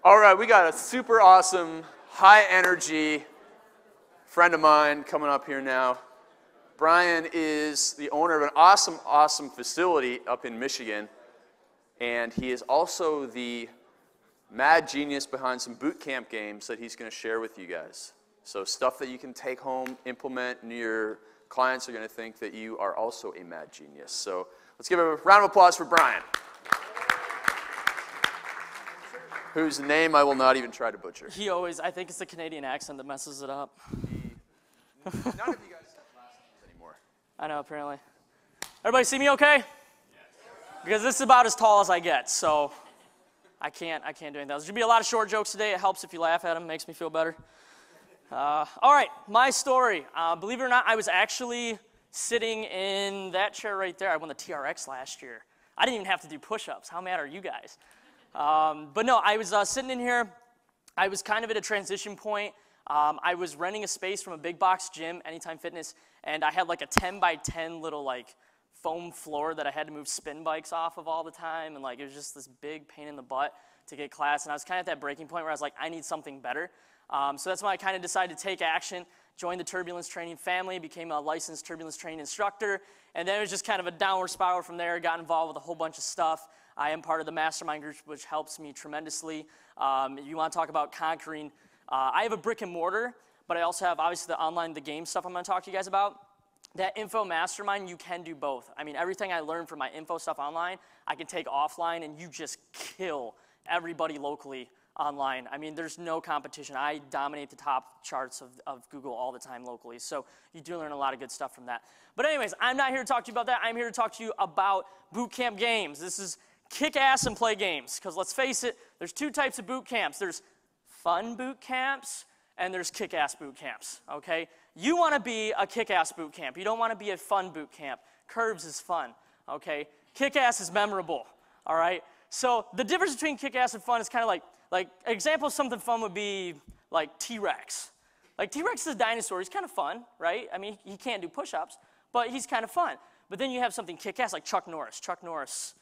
All right, we got a super awesome, high energy friend of mine coming up here now. Brian is the owner of an awesome facility up in Michigan, and he is also the mad genius behind some boot camp games that he's going to share with you guys. So stuff that you can take home, implement, and your clients are going to think that you are also a mad genius. So let's give a round of applause for Brian, whose name I will not even try to butcher. I think it's the Canadian accent that messes it up. None of you guys have last names anymore. I know, apparently. Everybody see me okay? Yes. Because this is about as tall as I get, so I can't do anything else. There's going to be a lot of short jokes today. It helps if you laugh at them. Makes me feel better. All right, my story. Believe it or not, I was actually sitting in that chair right there. I won the TRX last year. I didn't even have to do push-ups. How mad are you guys? But no, I was sitting in here. I was kind of at a transition point. I was renting a space from a big box gym, Anytime Fitness, and I had like a 10 by 10 little like foam floor that I had to move spin bikes off of all the time, and like it was just this big pain in the butt to get class. And I was kind of at that breaking point where I was like, I need something better. So that's why I kind of decided to take action, joined the Turbulence training family, became a licensed Turbulence training instructor, and then it was just kind of a downward spiral from there. Got involved with a whole bunch of stuff. I am part of the mastermind group, which helps me tremendously. You want to talk about conquering. I have a brick and mortar, but I also have, obviously, the game stuff I'm going to talk to you guys about. That info mastermind, you can do both. I mean, everything I learned from my info stuff online, I can take offline, and you just kill everybody locally online. I mean, there's no competition. I dominate the top charts of Google all the time locally, so you do learn a lot of good stuff from that. But anyways, I'm not here to talk to you about that. I'm here to talk to you about boot camp games. This is kick ass and play games, because let's face it, there's two types of boot camps. There's fun boot camps and there's kick ass boot camps, okay? You want to be a kick ass boot camp. You don't want to be a fun boot camp. Curves is fun, okay? Kick ass is memorable, all right? So the difference between kick ass and fun is kind of like an example of something fun would be like T-Rex. Like T-Rex is a dinosaur. He's kind of fun, right? I mean, he can't do push-ups, but he's kind of fun. But then you have something kick ass like Chuck Norris. Chuck Norris,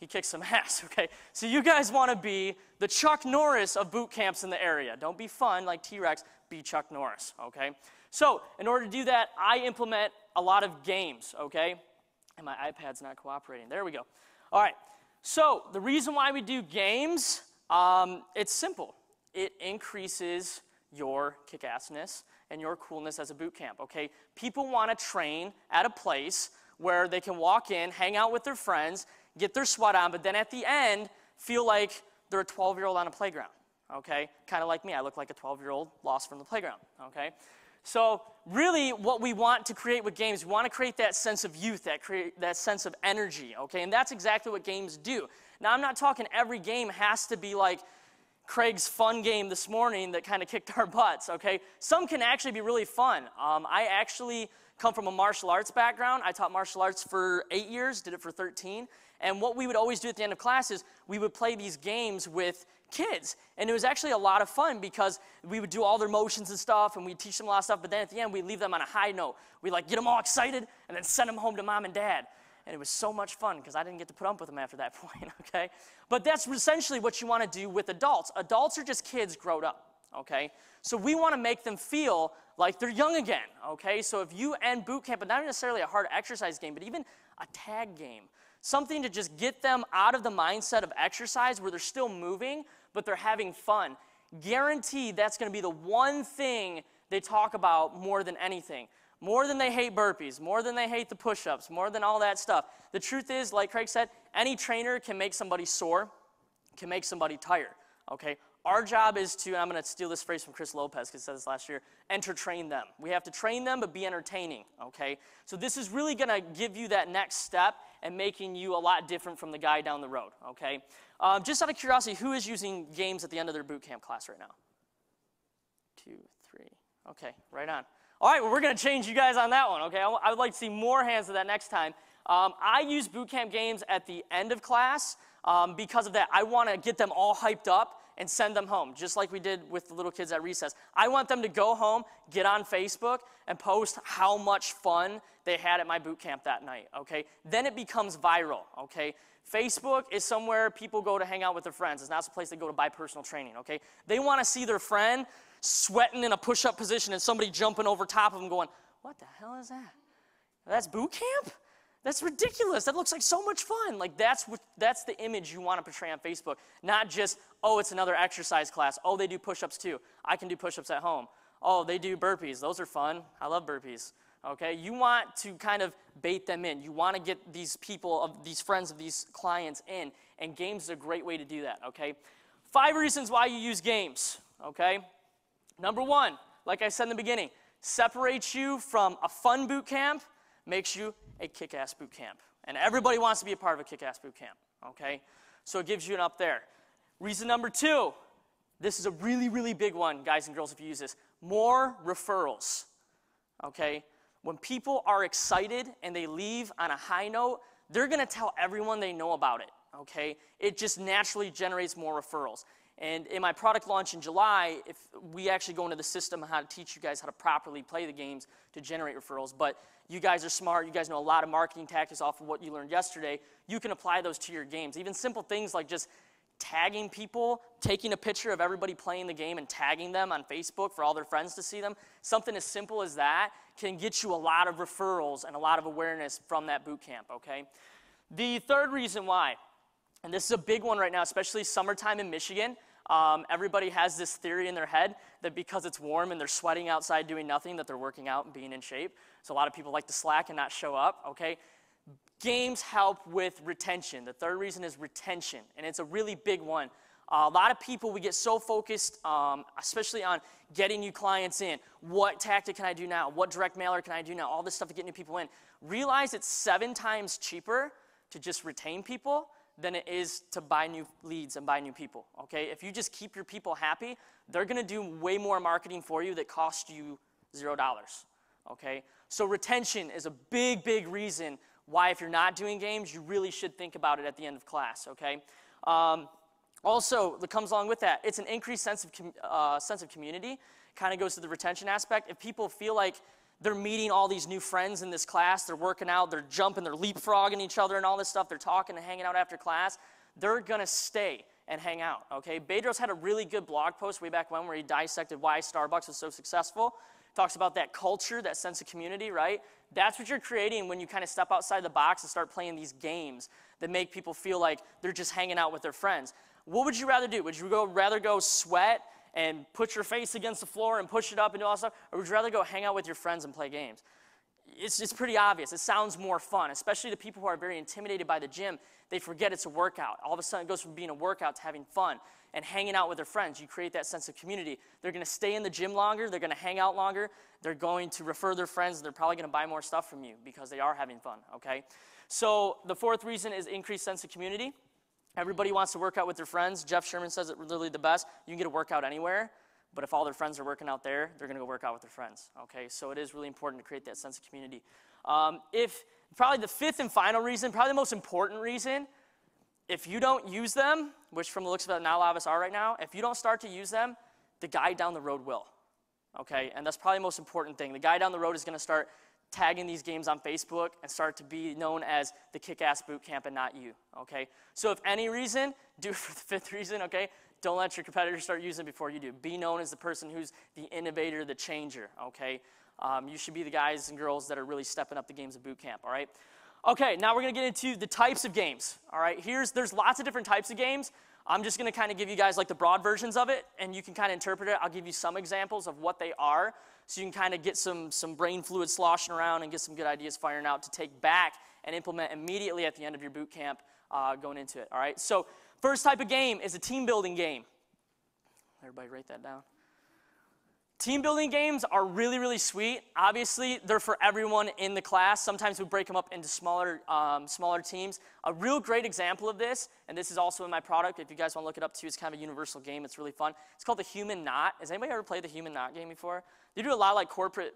he kicks some ass, okay? So you guys want to be the Chuck Norris of boot camps in the area. Don't be fun like T-Rex, be Chuck Norris, okay? So in order to do that, I implement a lot of games, okay? And my iPad's not cooperating. There we go. All right, so the reason why we do games, it's simple. It increases your kick-assness and your coolness as a boot camp, okay? People want to train at a place where they can walk in, hang out with their friends, get their sweat on, but then at the end, feel like they're a 12-year-old on a playground, okay? Kind of like me. I look like a 12-year-old lost from the playground, okay? So really what we want to create with games, we want to create that sense of youth, that sense of energy, okay? And that's exactly what games do. Now, I'm not talking every game has to be like Craig's fun game this morning that kind of kicked our butts, okay? Some can actually be really fun. I actually come from a martial arts background. I taught martial arts for 8 years, did it for 13. And what we would always do at the end of class is we would play these games with kids. And it was actually a lot of fun because we would do all their motions and stuff, and we'd teach them a lot of stuff, but then at the end, we'd leave them on a high note. We'd like get them all excited and then send them home to mom and dad. And it was so much fun because I didn't get to put up with them after that point, okay? But that's essentially what you want to do with adults. Adults are just kids grown up, okay? So we want to make them feel like they're young again, okay? So if you end boot camp, but not necessarily a hard exercise game, but even a tag game, something to just get them out of the mindset of exercise where they're still moving, but they're having fun. Guaranteed that's going to be the one thing they talk about more than anything. More than they hate burpees, more than they hate the push-ups, more than all that stuff. The truth is, like Craig said, any trainer can make somebody sore, can make somebody tired, okay? Our job is to, and I'm going to steal this phrase from Chris Lopez because he said this last year, entertain them. We have to train them, but be entertaining, okay? So this is really going to give you that next step and making you a lot different from the guy down the road, okay? Just out of curiosity, who is using games at the end of their boot camp class right now? 2, 3, okay, right on. All right, well, we're going to change you guys on that one, okay? I would like to see more hands of that next time. I use boot camp games at the end of class because of that. I want to get them all hyped up and send them home, just like we did with the little kids at recess. I want them to go home, get on Facebook, and post how much fun they had at my boot camp that night, okay? Then it becomes viral, okay? Facebook is somewhere people go to hang out with their friends. It's not a place they go to buy personal training, okay? They want to see their friend sweating in a push-up position and somebody jumping over top of them going, what the hell is that? That's boot camp? That's ridiculous. That looks like so much fun. Like that's the image you want to portray on Facebook. Not just, oh, it's another exercise class. Oh, they do push-ups too. I can do push-ups at home. Oh, they do burpees. Those are fun. I love burpees. Okay? You want to kind of bait them in. You want to get these people, these friends of these clients in, and games is a great way to do that, okay? 5 reasons why you use games, okay? Number 1, like I said in the beginning, separates you from a fun boot camp, makes you a kick-ass boot camp. And everybody wants to be a part of a kick-ass boot camp, okay? So it gives you an up there. Reason number 2, this is a really, really big one, guys and girls, if you use this. More referrals, okay? When people are excited and they leave on a high note, they're going to tell everyone they know about it, okay? It just naturally generates more referrals. And in my product launch in July, if we actually go into the system on how to teach you guys how to properly play the games to generate referrals. But you guys are smart. You guys know a lot of marketing tactics off of what you learned yesterday. You can apply those to your games. Even simple things like just tagging people, taking a picture of everybody playing the game and tagging them on Facebook for all their friends to see them. Something as simple as that can get you a lot of referrals and a lot of awareness from that boot camp, okay? The third reason why, and this is a big one right now, especially summertime in Michigan. Everybody has this theory in their head that because it's warm and they're sweating outside doing nothing, that they're working out and being in shape. So a lot of people like to slack and not show up, okay? Games help with retention. The third reason is retention, and it's a really big one. A lot of people, we get so focused, especially on getting new clients in. What tactic can I do now? What direct mailer can I do now? All this stuff to get new people in. Realize it's 7 times cheaper to just retain people than it is to buy new leads and buy new people, okay? If you just keep your people happy, they're going to do way more marketing for you that cost you $0, okay? So retention is a big, big reason why if you're not doing games, you really should think about it at the end of class, okay? Also, that comes along with that, it's an increased sense of community. Kind of goes to the retention aspect. If people feel like they're meeting all these new friends in this class, they're working out, they're jumping, they're leapfrogging each other and all this stuff, they're talking and hanging out after class, they're going to stay and hang out, okay? Bedros had a really good blog post way back when where he dissected why Starbucks was so successful. Talks about that culture, that sense of community, right? That's what you're creating when you kind of step outside the box and start playing these games that make people feel like they're just hanging out with their friends. What would you rather do? Would you rather go sweat and put your face against the floor and push it up and do all that stuff? Or would you rather go hang out with your friends and play games? It's pretty obvious. It sounds more fun, especially to people who are very intimidated by the gym. They forget it's a workout. All of a sudden, it goes from being a workout to having fun and hanging out with their friends. You create that sense of community. They're going to stay in the gym longer. They're going to hang out longer. They're going to refer their friends. And they're probably going to buy more stuff from you because they are having fun, okay? So the fourth reason is increased sense of community. Everybody wants to work out with their friends. Jeff Sherman says it really the best. You can get a workout anywhere, but if all their friends are working out there, they're going to go work out with their friends, okay? So it is really important to create that sense of community. Probably the fifth and final reason, probably the most important reason, if you don't use them, which from the looks of it, not a lot of us are right now, if you don't start to use them, the guy down the road will, okay? And that's probably the most important thing. The guy down the road is going to start tagging these games on Facebook and start to be known as the kick-ass boot camp and not you, okay? So if any reason, do it for the fifth reason, okay? Don't let your competitors start using it before you do. Be known as the person who's the innovator, the changer, okay? You should be the guys and girls that are really stepping up the games of boot camp, all right? Okay, now we're going to get into the types of games, all right? There's lots of different types of games. I'm just going to kind of give you guys like the broad versions of it, and you can kind of interpret it. I'll give you some examples of what they are, so you can kind of get some brain fluid sloshing around and get some good ideas firing out to take back and implement immediately at the end of your boot camp going into it, all right? So first type of game is a team building game. Everybody write that down. Team building games are really, really sweet. Obviously, they're for everyone in the class. Sometimes we break them up into smaller teams. A real great example of this, and this is also in my product, if you guys want to look it up too, it's kind of a universal game. It's really fun. It's called the Human Knot. Has anybody ever played the Human Knot game before? They do a lot of like corporate,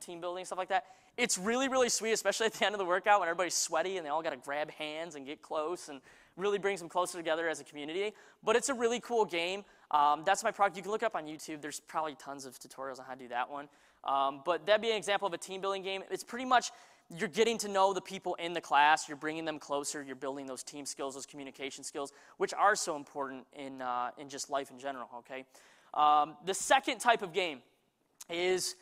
team building, stuff like that. It's really, really sweet, especially at the end of the workout when everybody's sweaty and they all got to grab hands and get close and really brings them closer together as a community. But it's a really cool game. That's my product. You can look it up on YouTube. There's probably tons of tutorials on how to do that one. But that'd be an example of a team building game. It's pretty much, you're getting to know the people in the class, you're bringing them closer, you're building those team skills, those communication skills, which are so important in just life in general, okay? The second type of game is,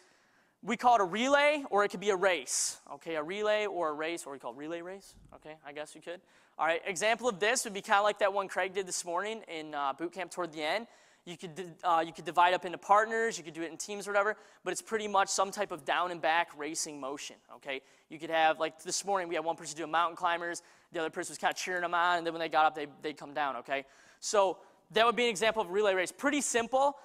we call it a relay, or it could be a race, okay? A relay or a race, or we call it relay race, okay? I guess you could. All right, example of this would be kind of like that one Craig did this morning in boot camp toward the end. You could divide up into partners, you could do it in teams or whatever, but it's pretty much some type of down and back racing motion, okay? You could have, like this morning, we had one person doing mountain climbers, the other person was kind of cheering them on, and then when they got up, they'd come down, okay? So that would be an example of a relay race. Pretty simple.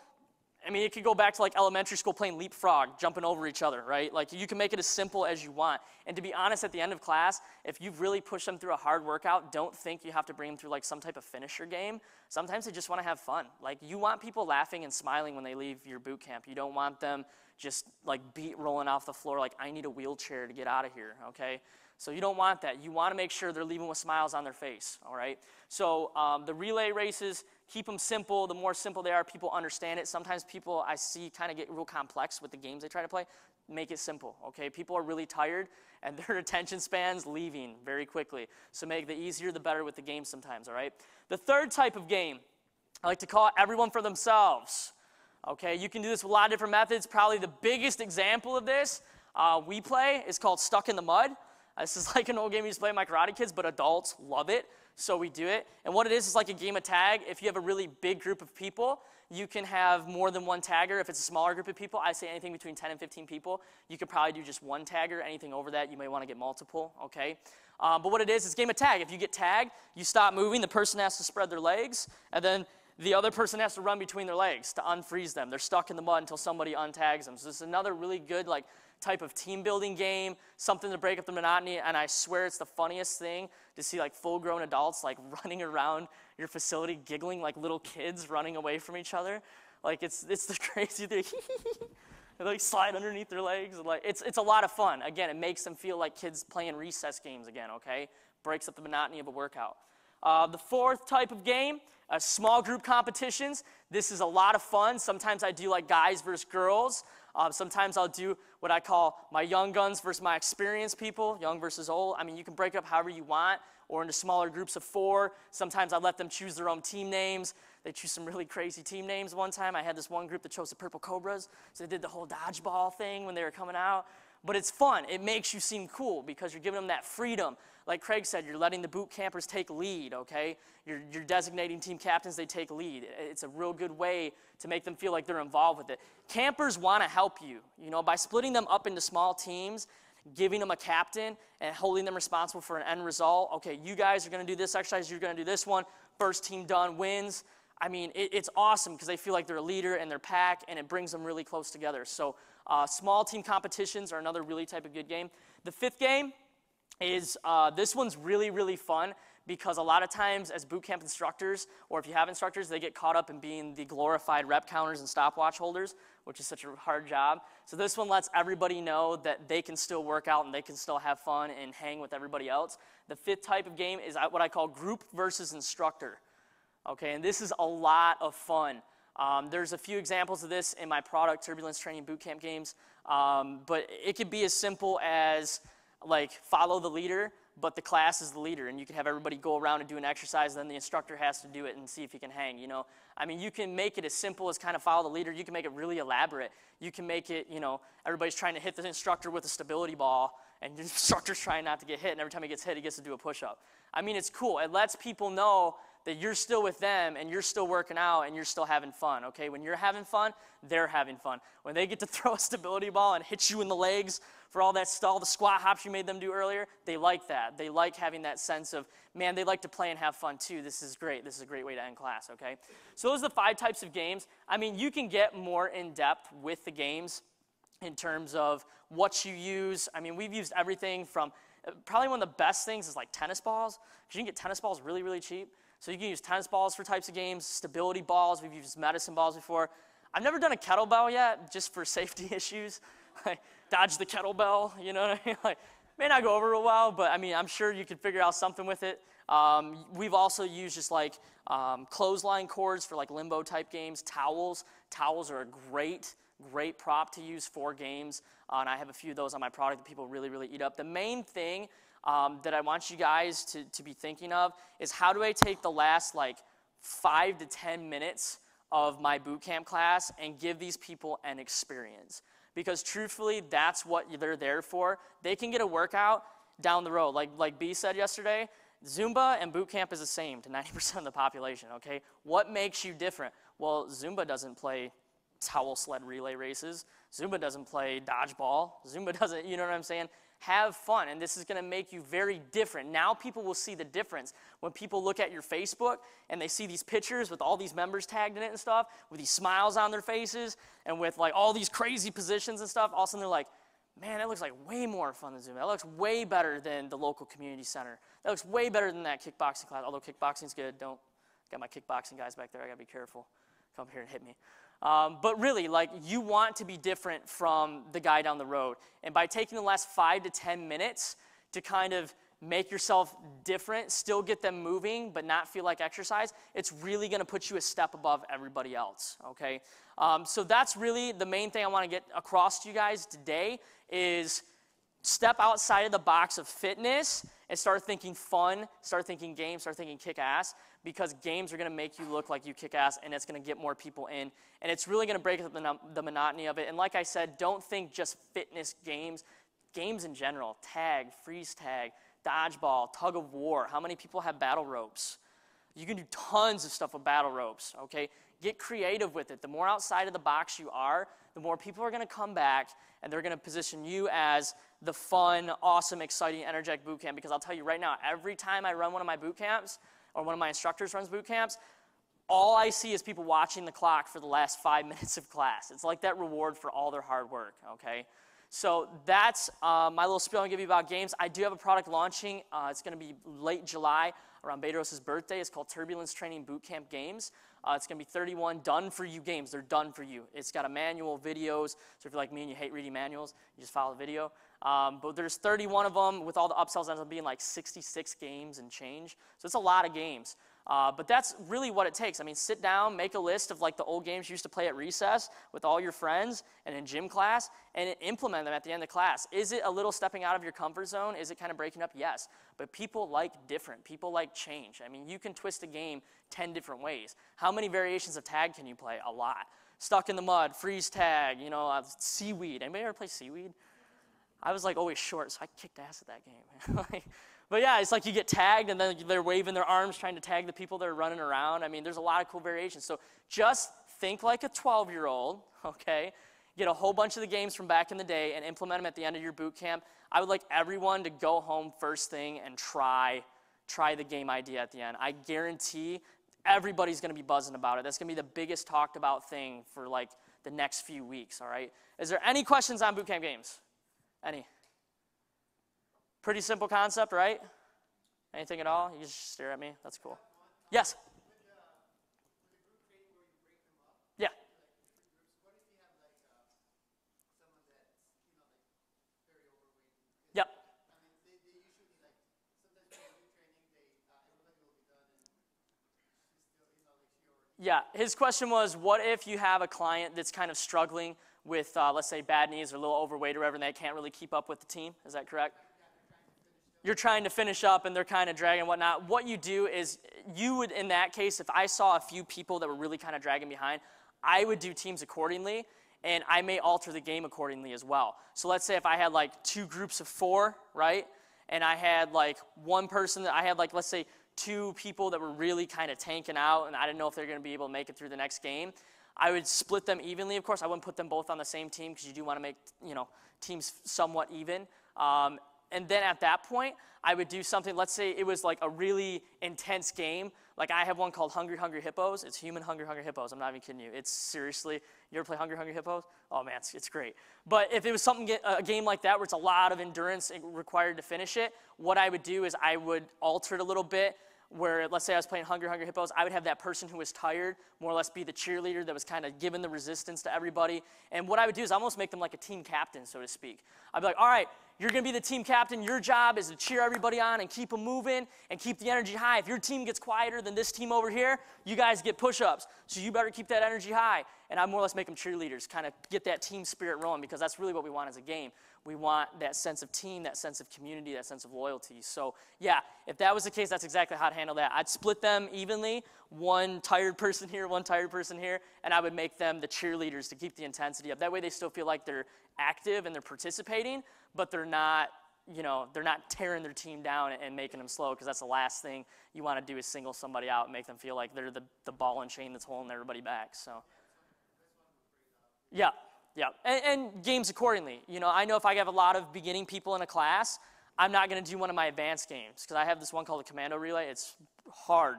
I mean, it could go back to like elementary school playing leapfrog, jumping over each other, right? Like you can make it as simple as you want. And to be honest, at the end of class, if you've really pushed them through a hard workout, don't think you have to bring them through like some type of finisher game. Sometimes they just want to have fun. Like you want people laughing and smiling when they leave your boot camp. You don't want them just like beat rolling off the floor like, I need a wheelchair to get out of here, okay? So you don't want that. You want to make sure they're leaving with smiles on their face, all right? So the relay races, keep them simple. The more simple they are, people understand it. Sometimes people I see kind of get real complex with the games they try to play. Make it simple, okay? People are really tired, and their attention span's leaving very quickly. So make the easier, the better with the game sometimes, all right? The third type of game, I like to call it everyone for themselves, okay? You can do this with a lot of different methods. Probably the biggest example of this we play is called Stuck in the Mud. This is like an old game we used to play with my karate kids, but adults love it, so we do it. And what it is like a game of tag. If you have a really big group of people, you can have more than one tagger. If it's a smaller group of people, I say anything between 10 and 15 people, you could probably do just one tagger. Anything over that, you may want to get multiple, okay? But what it is, it's a game of tag. If you get tagged, you stop moving, the person has to spread their legs, and then the other person has to run between their legs to unfreeze them. They're stuck in the mud until somebody untags them. So this is another really good like type of team building game, something to break up the monotony, and I swear it's the funniest thing to see like full-grown adults like running around your facility giggling like little kids running away from each other. Like it's the crazy thing. They like slide underneath their legs. Like it's a lot of fun. Again, it makes them feel like kids playing recess games again, okay? Breaks up the monotony of a workout. The fourth type of game, small group competitions. This is a lot of fun. Sometimes I do like guys versus girls. Sometimes I'll do what I call my young guns versus my experienced people, young versus old. I mean, you can break it up however you want or into smaller groups of 4. Sometimes I let them choose their own team names. They choose some really crazy team names. One time I had this one group that chose the Purple Cobras, so they did the whole dodgeball thing when they were coming out. But it's fun. It makes you seem cool because you're giving them that freedom. Like Craig said, you're letting the boot campers take lead, okay? You're designating team captains, they take lead. It's a real good way to make them feel like they're involved with it. Campers want to help you, you know, by splitting them up into small teams, giving them a captain, and holding them responsible for an end result. Okay, you guys are going to do this exercise, you're going to do this one. First team done wins. I mean, it's awesome because they feel like they're a leader and they're pack, and it brings them really close together. So small team competitions are another really type of good game. The fifth game is, this one's really, really fun because a lot of times as boot camp instructors, or if you have instructors, they get caught up in being the glorified rep counters and stopwatch holders, which is such a hard job. So this one lets everybody know that they can still work out and they can still have fun and hang with everybody else. The fifth type of game is what I call group versus instructor. Okay, and this is a lot of fun. There's a few examples of this in my product, Turbulence Training Bootcamp Games, but it could be as simple as like follow the leader, but the class is the leader, and you can have everybody go around and do an exercise, and then the instructor has to do it and see if he can hang, you know. I mean, you can make it as simple as kind of follow the leader. You can make it really elaborate. You can make it, you know, everybody's trying to hit the instructor with a stability ball, and the instructor's trying not to get hit, and every time he gets hit, he gets to do a push-up. I mean, it's cool. It lets people know that you're still with them and you're still working out and you're still having fun, okay? When you're having fun, they're having fun. When they get to throw a stability ball and hit you in the legs for all the squat hops you made them do earlier, they like that. They like having that sense of, man, they like to play and have fun too. This is great. This is a great way to end class, okay? So those are the 5 types of games. I mean, you can get more in depth with the games in terms of what you use. I mean, we've used everything from, probably one of the best things is like tennis balls, because you can get tennis balls really, really cheap. So you can use tennis balls for types of games, stability balls. We've used medicine balls before. I've never done a kettlebell yet, just for safety issues. Like, dodge the kettlebell, you know what I mean? Like, may not go over real well, but I mean, I'm sure you could figure out something with it. We've also used just like clothesline cords for like limbo type games, towels. Towels are a great Great prop to use for games, and I have a few of those on my product that people really, really eat up. The main thing that I want you guys to be thinking of is how do I take the last like 5 to 10 minutes of my boot camp class and give these people an experience. Because truthfully, that's what they're there for. They can get a workout down the road. Like B said yesterday, Zumba and boot camp is the same to 90% of the population, okay? What makes you different? Well, Zumba doesn't play towel sled relay races. Zumba doesn't play dodgeball. Zumba doesn't, you know what I'm saying? Have fun, and this is going to make you very different. Now people will see the difference. When people look at your Facebook and they see these pictures with all these members tagged in it and stuff, with these smiles on their faces, and with like all these crazy positions and stuff, all of a sudden they're like, man, that looks like way more fun than Zumba. That looks way better than the local community center. That looks way better than that kickboxing class, although kickboxing's good. Got my kickboxing guys back there. I got to be careful. Come here and hit me. But really, like, you want to be different from the guy down the road. And by taking the last 5 to 10 minutes to kind of make yourself different, still get them moving, but not feel like exercise, it's really going to put you a step above everybody else, okay? So that's really the main thing I want to get across to you guys today is step outside of the box of fitness and start thinking fun, start thinking games, start thinking kick-ass, because games are going to make you look like you kick ass, and it's going to get more people in, and it's really going to break up the monotony of it. And like I said, don't think just fitness games. Games in general, tag, freeze tag, dodgeball, tug of war. How many people have battle ropes? You can do tons of stuff with battle ropes, okay? Get creative with it. The more outside of the box you are, the more people are going to come back, and they're going to position you as the fun, awesome, exciting, energetic boot camp. Because I'll tell you right now, every time I run one of my boot camps, or one of my instructors runs boot camps, all I see is people watching the clock for the last 5 minutes of class. It's like that reward for all their hard work, okay? So that's my little spiel I'm going to give you about games. I do have a product launching. It's going to be late July around Bedros' birthday. It's called Turbulence Training Bootcamp Games. It's going to be 31 done-for-you games. They're done for you. It's got a manual, videos. So if you're like me and you hate reading manuals, you just follow the video. But there's 31 of them. With all the upsells, ends up being like 66 games and change. So it's a lot of games. But that's really what it takes. I mean, sit down, make a list of like the old games you used to play at recess with all your friends and in gym class, and implement them at the end of class. Is it a little stepping out of your comfort zone? Is it kind of breaking up? Yes. But people like different. People like change. I mean, you can twist a game 10 different ways. How many variations of tag can you play? A lot. Stuck in the mud, freeze tag, you know, seaweed. Anybody ever play seaweed? I was like always short, so I kicked ass at that game. But yeah, it's like you get tagged and then they're waving their arms trying to tag the people that are running around. I mean, there's a lot of cool variations. So just think like a 12-year-old, okay? Get a whole bunch of the games from back in the day and implement them at the end of your boot camp. I would like everyone to go home first thing and try the game idea at the end. I guarantee everybody's going to be buzzing about it. That's going to be the biggest talked about thing for like the next few weeks, all right? Is there any questions on boot camp games? Any? Pretty simple concept, right? Anything at all? You just stare at me. That's cool. Yes? Yeah. Yep. Yeah, his question was, what if you have a client that's kind of struggling with, let's say, bad knees or a little overweight or whatever, and they can't really keep up with the team? Is that correct? You're trying to finish up and they're kind of dragging and whatnot. What you do is you would, in that case, if I saw a few people that were really kind of dragging behind, I would do teams accordingly, and I may alter the game accordingly as well. So let's say if I had like 2 groups of 4, right, and I had like one person that I had like, let's say, 2 people that were really kind of tanking out, and I didn't know if they were going to be able to make it through the next game, I would split them evenly. Of course, I wouldn't put them both on the same team because you do want to make, you know, teams somewhat even. And then at that point, I would do something, let's say it was like a really intense game. Like I have one called Hungry Hungry Hippos. It's human Hungry Hungry Hippos. I'm not even kidding you. It's seriously, you ever play Hungry Hungry Hippos? Oh man, it's great. But if it was a game like that where it's a lot of endurance required to finish it, what I would do is I would alter it a little bit where, let's say I was playing Hungry Hungry Hippos, I would have that person who was tired more or less be the cheerleader that was kind of giving the resistance to everybody. And what I would do is almost make them like a team captain, so to speak. I'd be like, all right, You're going to be the team captain. Your job is to cheer everybody on and keep them moving and keep the energy high. If your team gets quieter than this team over here, you guys get push-ups. So you better keep that energy high. And I more or less make them cheerleaders, kind of get that team spirit rolling, because that's really what we want as a game. We want that sense of team, that sense of community, that sense of loyalty. So yeah, if that was the case, that's exactly how to handle that. I'd split them evenly, one tired person here, one tired person here, and I would make them the cheerleaders to keep the intensity up. That way they still feel like they're active and they're participating, but they're not, they're not tearing their team down and making them slow, because that's the last thing you want to do is single somebody out and make them feel like they're the ball and chain that's holding everybody back. So yeah. And games accordingly. I know if I have a lot of beginning people in a class, I'm not going to do one of my advanced games, because I have this one called the commando relay. It's hard,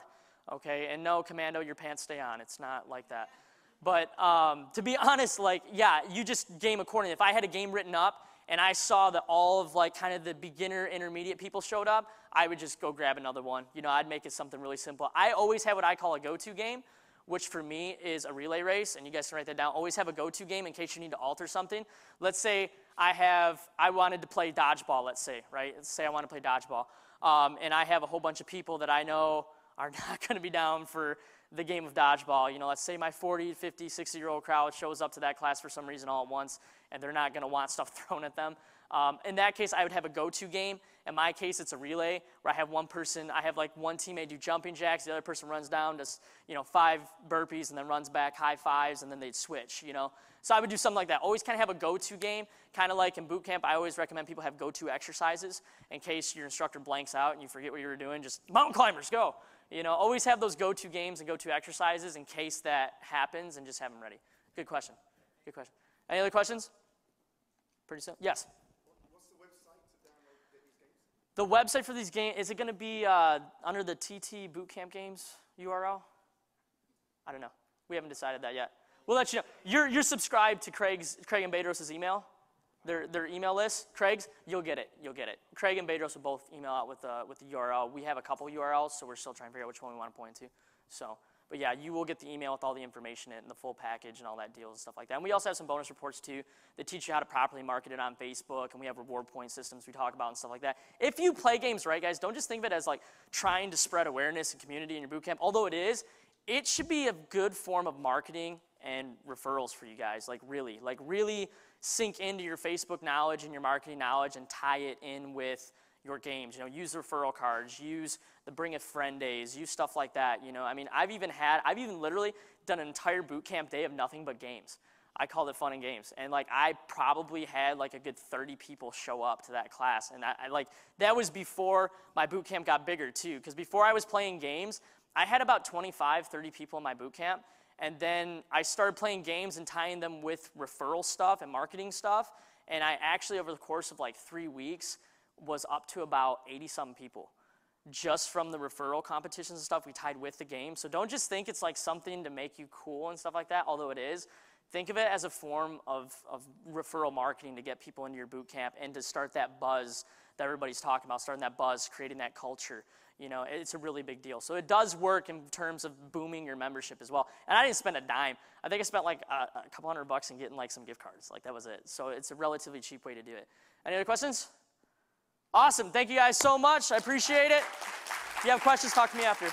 okay? And no, commando, your pants stay on. It's not like that. But to be honest, you just game accordingly. If I had a game written up and I saw that all of kind of the beginner, intermediate people showed up, I would just go grab another one. I'd make it something really simple. I always have what I call a go-to game, which for me is a relay race, and you guys can write that down. Always have a go-to game in case you need to alter something. Let's say I wanted to play dodgeball, let's say, right? Let's say I want to play dodgeball, and I have a whole bunch of people that I know are not going to be down for the game of dodgeball. Let's say my 40, 50, 60-year-old crowd shows up to that class for some reason all at once, and they're not going to want stuff thrown at them. In that case, I would have a go-to game. In my case, it's a relay where I have one teammate do jumping jacks, the other person runs down, does 5 burpees, and then runs back, high fives, and then they'd switch, So I would do something like that. Always kind of have a go-to game, kind of like in boot camp. I always recommend people have go-to exercises in case your instructor blanks out and you forget what you were doing. Just mountain climbers, go. Always have those go-to games and go-to exercises in case that happens, and just have them ready. Good question. Any other questions? Pretty simple. Yes? What's the website to download these games? The website for these games, is it going to be under the TT Bootcamp Games URL? I don't know. We haven't decided that yet. We'll let you know. You're subscribed to Craig and Bedros' email, their email list. Craig's, you'll get it. Craig and Bedros will both email out with the URL. We have a couple URLs, so we're still trying to figure out which one we want to point to. So, but yeah, you will get the email with all the information in it and the full package and all that deals and stuff like that. And we also have some bonus reports too that teach you how to properly market it on Facebook, and we have reward point systems we talk about and stuff like that. If you play games right, guys, don't just think of it as trying to spread awareness and community in your boot camp. Although it should be a good form of marketing and referrals for you guys. Really sink into your Facebook knowledge and your marketing knowledge and tie it in with your games. Use referral cards, use the bring a friend days, use stuff like that. I've even literally done an entire boot camp day of nothing but games. I called it fun and games, and I probably had a good 30 people show up to that class, and that was before my boot camp got bigger too. Because before I was playing games, I had about 25, 30 people in my boot camp, and then I started playing games and tying them with referral stuff and marketing stuff, and I actually over the course of 3 weeks was up to about 80-something people just from the referral competitions and stuff we tied with the game. So don't just think it's something to make you cool and stuff like that, although it is. Think of it as a form of referral marketing to get people into your boot camp and to start that buzz that everybody's talking about, starting that buzz, creating that culture. It's a really big deal. So it does work in terms of booming your membership as well. And I didn't spend a dime. I think I spent a couple $100 and getting some gift cards. That was it. So it's a relatively cheap way to do it. Any other questions? Awesome. Thank you guys so much. I appreciate it. If you have questions, talk to me after.